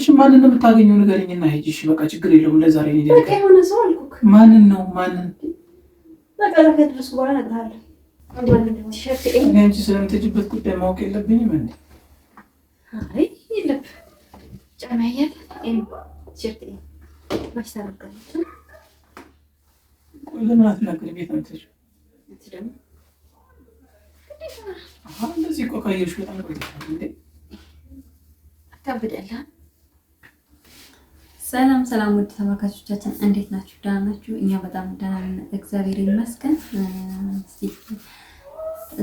እሺ ማንን ነው የምታገኘው? ንገረኝና ሂጂ። እሺ በቃ ችግር የለውም። ለዛሬ ነው በቃ የሆነ ሰው አልኩክ። ማንን ነው? ማንን? በቃ ከደረስኩ በኋላ እነግርሃለሁ። እኔ አንቺ ስለምትሄጂበት ጉዳይ ማወቅ የለብኝም እንዴ? አይ የለብህ። ጫማ ያያል ቲሸርት ማስተካከለች። ቆይ ለምን አትናገሪም? ቤት ነው የምትሄጂው? ደግሞ እንደዚህ እኮ ካየሁሽ በጣም ቆይተሻል እንዴ? አታብዳለህ። ሰላም ሰላም፣ ውድ ተመልካቾቻችን እንዴት ናችሁ? ደህና ናችሁ? እኛ በጣም ደህና ነን፣ እግዚአብሔር ይመስገን።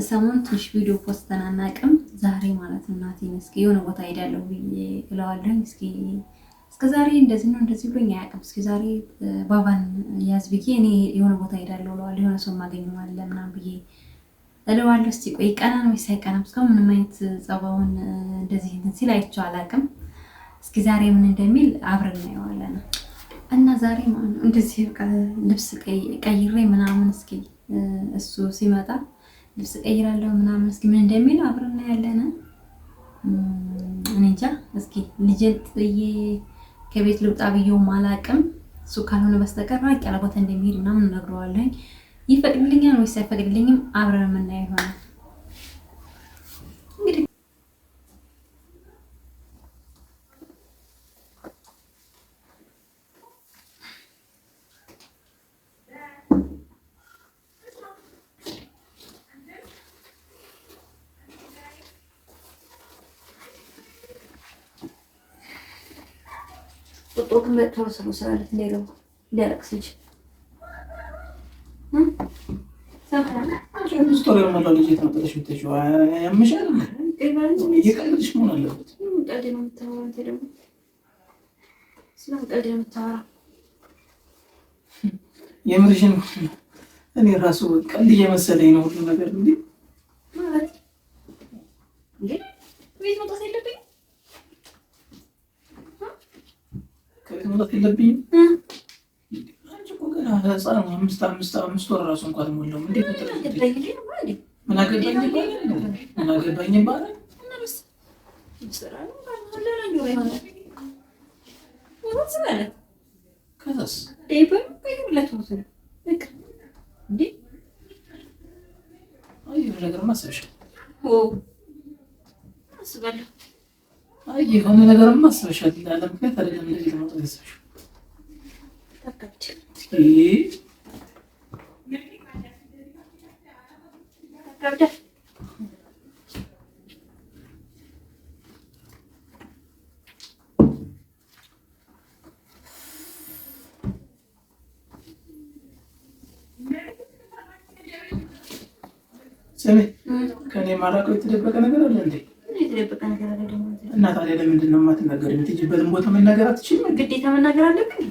ሰሞኑን ትንሽ ቪዲዮ ፖስተን አናውቅም። ዛሬ ማለት ነው እናቴን እስኪ የሆነ ቦታ ሄዳለሁ ብዬ እለዋለሁ። እስከ ዛሬ እንደዚህ ነው እንደዚህ ብሎኝ አያውቅም። እስኪ ዛሬ ባባን ያዝ ብዬ እኔ የሆነ ቦታ ሄዳለሁ እለዋለሁ። የሆነ ሰው ማገኘው አለ ምናምን ብዬ እለዋለሁ። እስኪ ቆይ ቀናን ወይስ አይቀናም? እስካሁን ምንም አይነት ጸባውን እንደዚህ እንትን ሲል አይቼው አላውቅም። እስኪ ዛሬ ምን እንደሚል አብረን እናየዋለን። እና ዛሬ ማለት ነው እንደዚህ በቃ ልብስ ቀይሬ ምናምን እስኪ እሱ ሲመጣ ልብስ ቀይራለሁ ምናምን እስኪ ምን እንደሚል አብረን እናያለን። እኔ እንጃ እስኪ ልጄን ጥዬ ከቤት ልውጣ ብዬውም አላውቅም። እሱ ካልሆነ በስተቀር ራቅ ያለ ቦታ እንደሚሄድ ምናምን እነግረዋለሁ። ይፈቅድልኛል ወይስ አይፈቅድልኝም? አብረን የምናየው ይሆናል። እንግዲህ ጦጦክ መጥተው ስላለት እንደገባ ሊያለቅስ ልጅ ስቶሪ ነው ልጅ የተመጠለሽ ብትችው ያምሻል። እየቀለድሽ መሆን አለበት። ቀልድ ነው የምታወራው አንተ ደግሞ ስለምን ቀልድ ነው የምታወራው? የምርሽን እኔ ራሱ ቀልድ እየመሰለኝ ነው ሁሉ ነገር እንዴ ማለት እንዴ ቤት መውጣት የለብኝም ከቤት መውጣት የለብኝም። አንቺ እኮ ገና ህፃን ነው። አምስት ወር ራሱ እንኳን አልሞላውም። እንዴት ነው ምን አገባኝ ይባላል? ከዛስ ነገር ማሰብሻል? የሆነ ነገር ማሰብሻል። ያለ ምክንያት አይደለም እንደዚህ ለማውጣት ያሰብሽው። ስሚ ከኔ ማራቀው የተደበቀ ነገር አለ እንዴ? የተደበቀ ነገር አለ ደግሞ። እና ታዲያ ለምንድን ነው የማትናገሪው? የምትሄጂበትን ቦታ መናገር አትችይም? ግዴታ መናገር አለብኝ?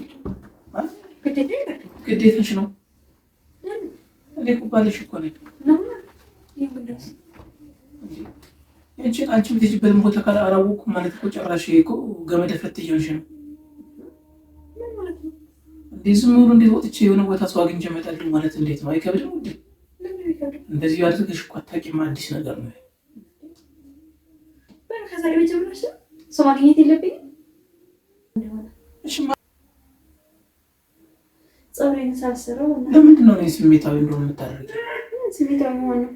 ግዴታሽ ነው። እኔ እኮ ባልሽ እኮ ነኝ። አንቺ የምትሄጂበትን ቦታ ካላወቅኩ ማለት እኮ ጨራሽ እኮ ገመድ ፈት እየሆንሽ ነው። እንዴ ዝም ብሎ እንዴት ወጥቼ የሆነ ቦታ ሰው አግኝቼ እመጣለሁ ማለት እንዴት ነው? አይከብድም እንዴ? እንደዚህ አድርገሽ እኮ አታውቂም። አዲስ ነገር ነው። ከዛሬ በጀምረሽ ሰው ማግኘት የለብኝም። እሺ ፀጉሬን ሳልሰራው ለምንድን ነው ስሜታዊ እንደሆነ የምታደርጊው? ስሜታዊ መሆን ነው።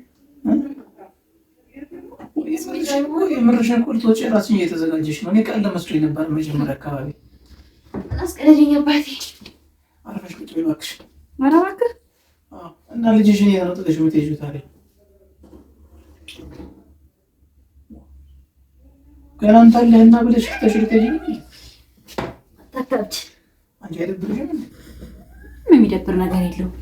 የምርሽን እኮ ልትወጪ እራስሽን እየተዘጋጀሽ ነው። እኔ ቀልድ መስሎኝ ነበር መጀመሪያ አካባቢ። አስቀለደኝ አባቴ። አረፈሽ ቁጭ በይ እባክሽ። ኧረ እባክህ እና ልጅሽን የት ነው ጥለሽ የምትሄጂው ታዲያ? ገና እንታለህና ብለሽ ተሽልተሽ አታካብድ። አንቺ አይደብርሽም እንዴ? ምንም የሚደብር ነገር የለውም።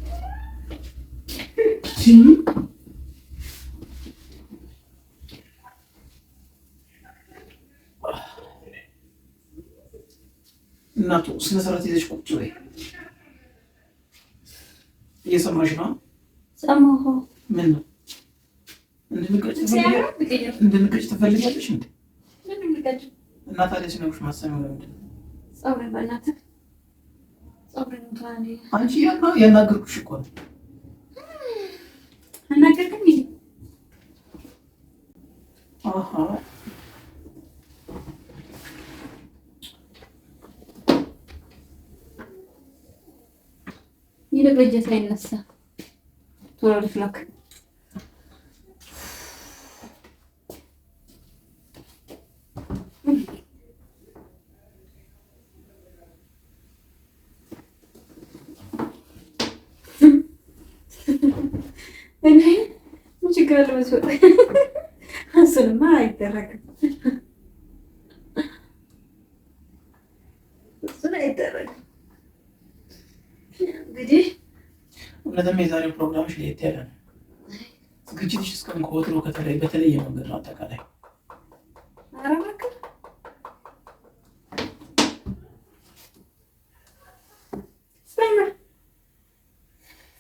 እናቱ ስነ ስርዓት ይዘሽ ቁጭ በይ። እየሰማሽ ነው? ሰማሁ። ምን ነው እንድንቀጭ ትፈልጊያለሽ እንዴ? እና ታዲያ ሲነግሩሽ ማሰሚው ለምንድን ነው? ፀጉሬን በእናትህ ፀጉሬን እንኳን አንቺ ያናገርኩሽ እኮ ነው። አናገርክም ይሄ ይልቅ ልጄ ሳይነሳ ቶሎ ልፍለክ። ምን ችግር አለ? እሱንማ አይደረግም። እሱን አይደረግም። እንግዲህ እውነትም የዛሬው ፕሮግራምሽ ለየት ያለ ነው። ዝግጅትሽ እስካሁን ከወትሮ በተለየ መንገድ ነው። አጠቃላይ ኧረ እባክህ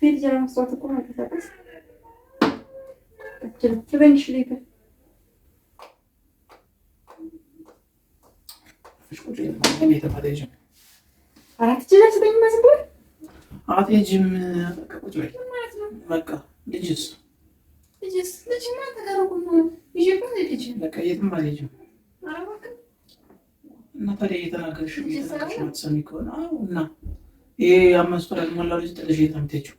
ፊት ጀራ መስዋዕት እኮ መንቀሳቀስ ትበንሽ ሊበ አራት ጀራ ስጠኝ መስሎኝ አትሄጂም። ቁጭ በይ በቃ። ልጅስ ልጅማ ተጋረቁና ይዤ ልጅ በቃ የትም አልሄጂም። እና ታዲያ እየተናገርሽ ማትሰሚ ከሆነ እና ይሄ 5 ወር ያልሞላው ልጅ ጥለሽ የት ነው የምትሄጂው?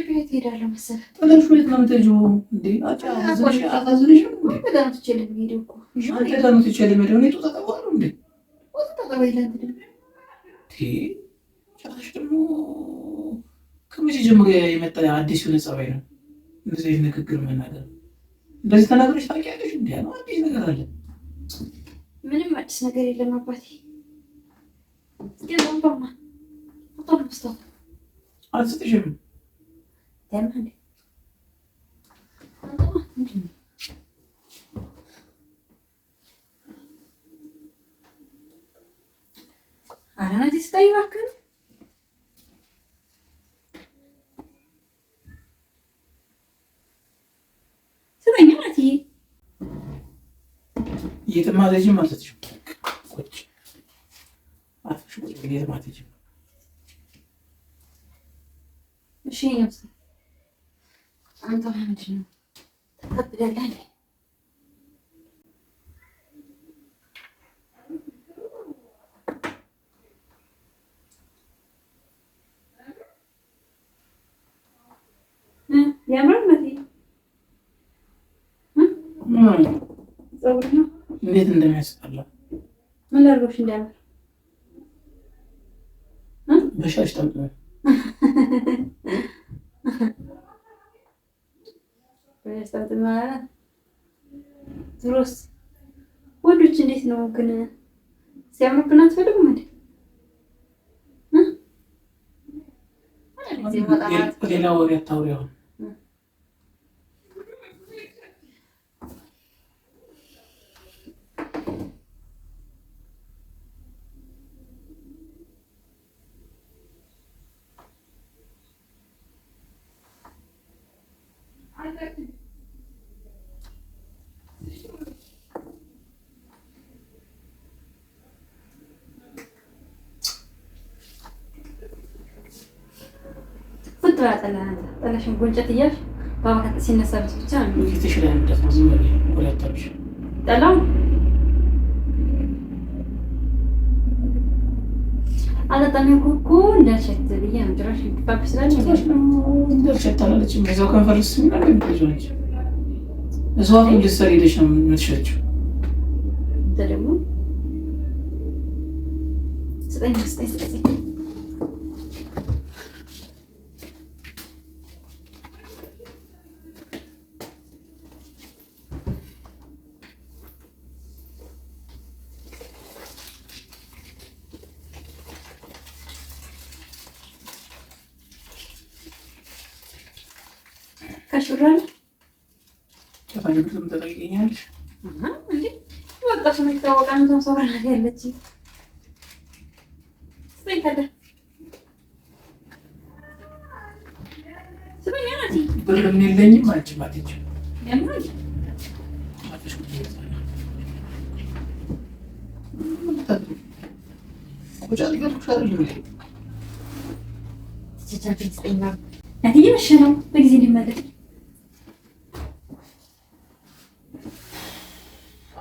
ቤት ሄዳለሁ መሰለህ። ጥለሽ የት ነው የምትሄጂው? እንዴ አታዝንሽም? ተዳኑት ይችላል ሄደው እኮ ተዳኑት ይችላል ሄደው ነው ተጠቀዋሉ እንዴ ጭራሽ ደግሞ ከመቼ ጀምሮ የመጣ አዲስ የሆነ ጸባይ ነው እንደዚህ ንግግር መናገር? እንደዚህ ተናግረሽ ታውቂያለሽ? እንዴ ነው አዲስ ነገር አለ? ምንም አዲስ ነገር የለም አባቴ። እስኪ አልሰጥሽም። አራናት ስታይ እባክህ ስጠኝ ማለት የትም አትሄጂም አልሰጥሽም። ቁጭ አፍሽ ቁጭ የትም አትሄጂም። እሺ ነው አንተ ምንድን ነው ተቀብላለህ? ያምራል ማለት ነው። እንዴት እንደሚያስጠላ ምን ላድርጎሽ እንዳያምር በሻሽ ጠምጥም ድሮስ ወንዶች እንዴት ነው ግን ሲያምርብን አትፈልጉም እንዴ? ሌላ ወሬ አታውሪ። አሁን ጠላሽን ጎንጨት እያልሽ በአባካት ሲነሳብሽ ብቻ ነው ትሽላል። እንደዚህ ዝም ብለሽ ወላታብሽ ጠላው አለጣኔ እኮ እንዳልሸት ብዬ ነው ጭራሽ ይባብሽ ስላለሽ እንዳልሸት አላለችም። በዛው ከንፈርስ ምን አለብሽ? እዛው ልትሰሪ ሄደሽ ነው የምትሸችው። ደግሞ ስጠኝ ከሹራል ከፈለግሽም ተጠይቀኛለሽ። እንዴ ወጣሽ ነው ታወቃን ነው ሰውራ ያለች ስጠይቀለ ስበኛናቲ ብርም የለኝም አንቺ ማትች ያምራል አጥሽ ቁጭ አድርገሽ አይደል እንዴ? ተቻችን ስጠይና አትይ መሸነው በጊዜ ሊመለስ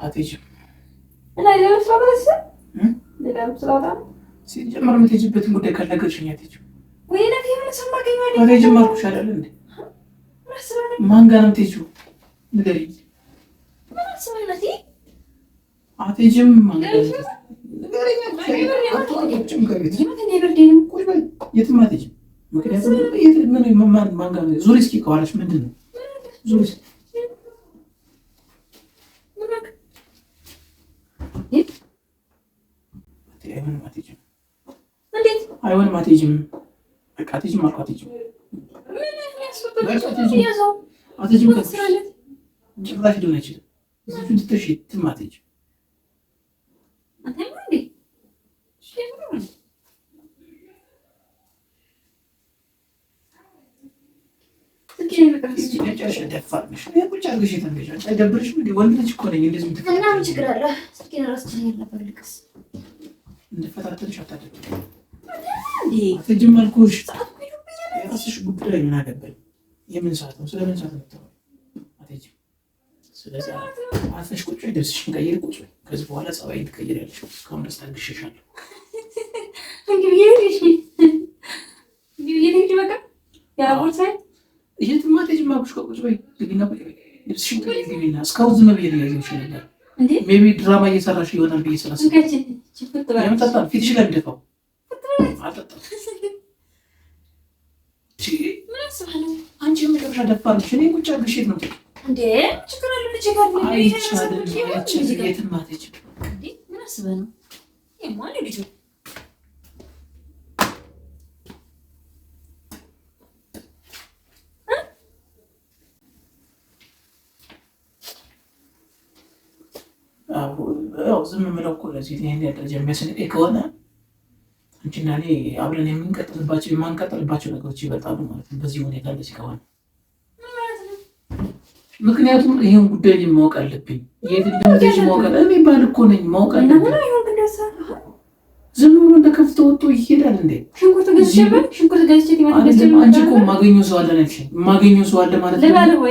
አትሄጂም። ሌላ ስራውታ ሲጀመር የምትሄጂበትን ጉዳይ ካልነገርሽኝ አትሄጂም። አትሄጂም አልኩሽ አይደል እንዴ? ማን ጋር ነው የምትሄጂው? ንገሪኝ። አትሄጂም የትም አትሄጂም። ምክንያቱም ማን ጋር ዙሪ እስኪ ከኋላሽ ምንድን ነው? ዙሪ እስኪ አይሆንም አትሄጂም። በቃ አትሄጂም አልኩ አትሄጂም። አትሄጂም ጭራሽ ሊሆን አይችልም። እዚህን ትተሽ የትም አትሄጂም። ደፋር ነሽ። ቁጭ አድርገሽ የተንገጫ አይደብርሽም? ወንድ ልጅ እኮ ነኝ። እንደዚህ እንድፈታተንሽ አታደርጊም። አትሄጂም አልኩሽ። የራስሽ ጉዳይ ምን አገባኝ? የምን ሰዓት ነው? ስለምን ሰዓት ነው የምታወሪው? አትሄጂም። ስለዚህ አርፈሽ ቁጭ በይ፣ ልብስሽን ቀይሪ፣ ቁጭ በይ። ከዚህ በኋላ ጸባይ ትቀይሪያለሽ። እስካሁን ድረስ ታግሼሻለሁ። የትም አትሄጂም አልኩሽ። ቁጭ በይ፣ ግቢና ቁጭ በይ። ልብስሽን ቀይሪ፣ ግቢና። እስካሁን ዝም ብዬሽ ነው ያየሁሽ ነበር። ሜይ ቢ ድራማ እየሰራሽ ይሆናል ብዬ ስላሰብኩ የምጠጣው ፊትሽ ላይ የምደፋው አልጠጣም። አንቺ የመጨረሻ ደፋር ነሽ። እኔ ቁጭ አድርገሽ የት ነው አይቻልም። የትም አትሄጂም። ዝም የምለው እኮ ለዚህ ይሄን ደረጃ የሚያስንቀኝ ከሆነ አንቺና እኔ አብረን የማንቀጥልባቸው ነገሮች ይበልጣሉ ማለት ነው። በዚህ ሁኔታ እንደዚህ ከሆነ ምክንያቱም ይሄን ጉዳይ ማወቅ አለብኝ። የት ማወቅ እኔ ባል እኮ ነኝ፣ ማወቅ አለብኝ። ዝም ብሎ እንደከፍቶ ወጥቶ ይሄዳል እንዴ? አንቺ እኮ የማገኘው ሰው አለ ነች። የማገኘው ሰው አለ ማለት ነው።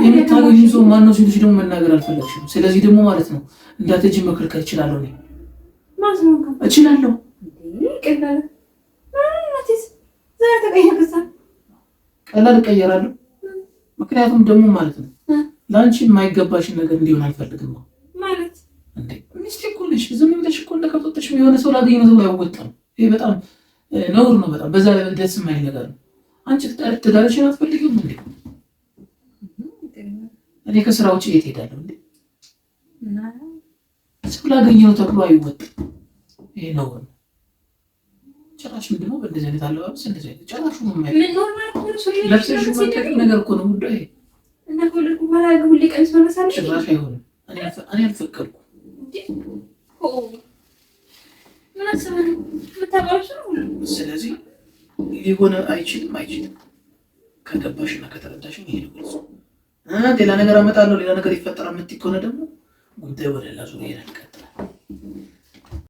የምታገኙ ሰው ማነው ሲሉሽ ደግሞ መናገር አልፈለግሽም። ስለዚህ ደግሞ ማለት ነው እንዳትሄጂ መከልከል እችላለሁ። እኔ እችላለሁ። ቀላል እቀየራለሁ። ምክንያቱም ደግሞ ማለት ነው ለአንቺ የማይገባሽን ነገር እንዲሆን አልፈልግም ማለት እንዴ። ሚስቴ እኮ ነሽ። ዝም ብለሽ እኮ እንደከብቶች የሆነ ሰው ላገኝ ነው ተብሎ አይወጣም። ይሄ በጣም ነውር ነው። በጣም በዛ ላይ ደስ የማይል ነገር ነው። አንቺ ትዳርሽን አትፈልጊም እንዴ? እኔ ከስራ ውጭ የት ሄዳለሁ እንዴ? ሰው ላገኝ ነው ተብሎ አይወጣም። ይሄ ነውር ነው። ጭራሽ ምንድነው በእንደዚህ አይነት አለባበስ እንደዚህ አይነት ጭራሽ ነው ማለት ነው። ለብሰሽ መጠቀም ነገር እኮ ነው ጉዳይ እና ከወለድኩ በኋላ ሁሌ ቀሚስ መልበሳለሽ። ጭራሽ አይሆንም። እኔ አልፈቀድኩም። ስለዚህ ሊሆን አይችልም። ከገባሽና ከተረዳሽኝ ይሄ ነው። ሌላ ነገር አመጣለሁ፣ ሌላ ነገር ይፈጠራል የምትይ ከሆነ ደግሞ ጉዳዩ ወደ ሌላ ዙሪያ ይቀጥላል።